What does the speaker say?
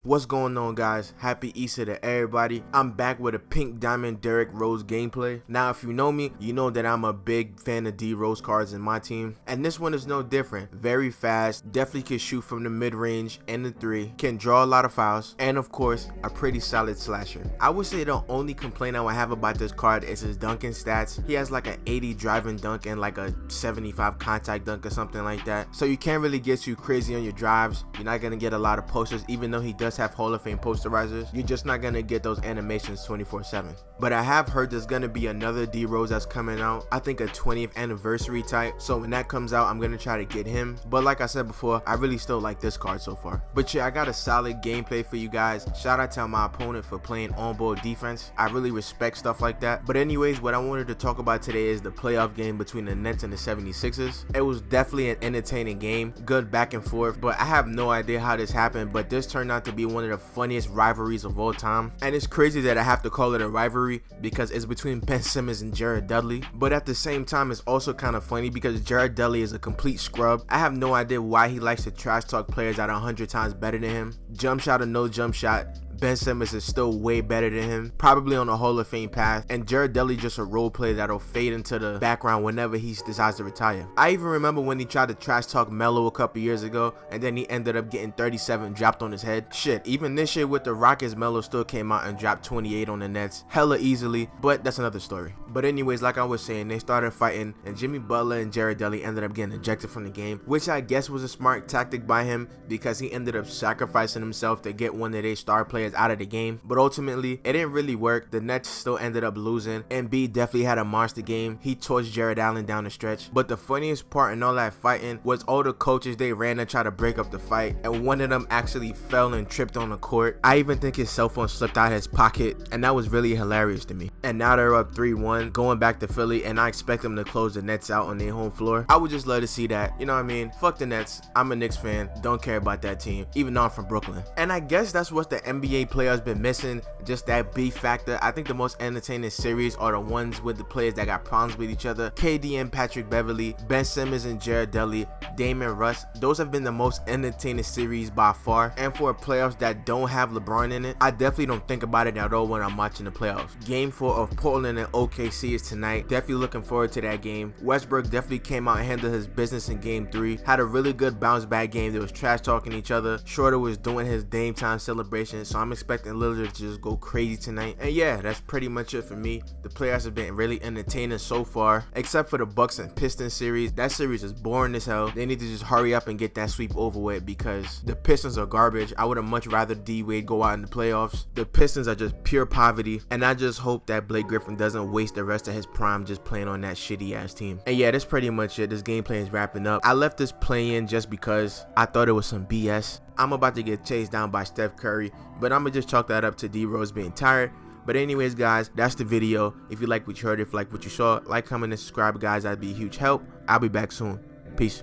What's going on, guys? Happy Easter to everybody. I'm back with a pink diamond Derrick Rose gameplay. Now if you know me, you know that I'm a big fan of D Rose cards in my team, and this one is no different. Very fast, definitely can shoot from the mid-range and the 3, can draw a lot of fouls, and of course a pretty solid slasher. I would say the only complaint I would have about this card is his dunking stats. He has like an 80 driving dunk and like a 75 contact dunk or something like that, so you can't really get too crazy on your drives. You're not gonna get a lot of posters, even though he does have Hall of Fame posterizers. You're just not gonna get those animations 24/7. But I have heard there's gonna be another D Rose that's coming out, I think a 20th anniversary type, so when that comes out I'm gonna try to get him. But like I said before, I really still like this card so far. But yeah, I got a solid gameplay for you guys. Shout out to my opponent for playing on-ball defense. I really respect stuff like that. But anyways, what I wanted to talk about today is the playoff game between the Nets and the 76ers. It was definitely an entertaining game, good back and forth, but I have no idea how this happened, but this turned out to be one of the funniest rivalries of all time. And it's crazy that I have to call it a rivalry because it's between Ben Simmons and Jared Dudley, but at the same time it's also kind of funny because Jared Dudley is a complete scrub. I have no idea why he likes to trash talk players that are 100 times better than him. Jump shot or no jump shot, Ben Simmons is still way better than him, probably on a Hall of Fame path, and Jared Dudley just a role player that'll fade into the background whenever he decides to retire. I even remember when he tried to trash talk Melo a couple years ago, and then he ended up getting 37 dropped on his head. Shit, even this year with the Rockets, Melo still came out and dropped 28 on the Nets, hella easily, but that's another story. But anyways, like I was saying, they started fighting, and Jimmy Butler and Jared Dudley ended up getting ejected from the game, which I guess was a smart tactic by him because he ended up sacrificing himself to get one of their star players out of the game. But ultimately it didn't really work. The Nets still ended up losing. Embiid definitely had a monster game. He torched Jared Allen down the stretch. But the funniest part in all that fighting was all the coaches, they ran to try to break up the fight, and one of them actually fell and tripped on the court. I even think his cell phone slipped out of his pocket, and that was really hilarious to me. And now they're up 3-1 going back to Philly, and I expect them to close the Nets out on their home floor. I would just love to see that, you know what I mean? Fuck the Nets, I'm a Knicks fan, don't care about that team, even though I'm from Brooklyn. And I guess that's what the NBA players been missing, just that beef factor. I think the most entertaining series are the ones with the players that got problems with each other. KD and Patrick Beverly, Ben Simmons and Jared Dudley, Dame and Russ. Those have been the most entertaining series by far. And for playoffs that don't have LeBron in it, I definitely don't think about it at all when I'm watching the playoffs. Game 4 of Portland and OKC is tonight. Definitely looking forward to that game. Westbrook definitely came out and handled his business in game 3. Had a really good bounce back game. They was trash talking each other. Schroeder was doing his Dame time celebration, so I'm expecting Lillard to just go crazy tonight. And yeah, that's pretty much it for me. The playoffs have been really entertaining so far, except for the Bucks and Pistons series. That series is boring as hell. They need to just hurry up and get that sweep over with because the Pistons are garbage. I would have much rather D-Wade go out in the playoffs. The Pistons are just pure poverty, and I just hope that Blake Griffin doesn't waste the rest of his prime just playing on that shitty ass team. And yeah, that's pretty much it. This gameplay is wrapping up. I left this play in just because I thought it was some BS. I'm about to get chased down by Steph Curry, but I'm gonna just chalk that up to D Rose being tired. But anyways, guys, that's the video. If you like what you heard, if you like what you saw, like, comment, and subscribe, guys. That'd be a huge help. I'll be back soon. Peace.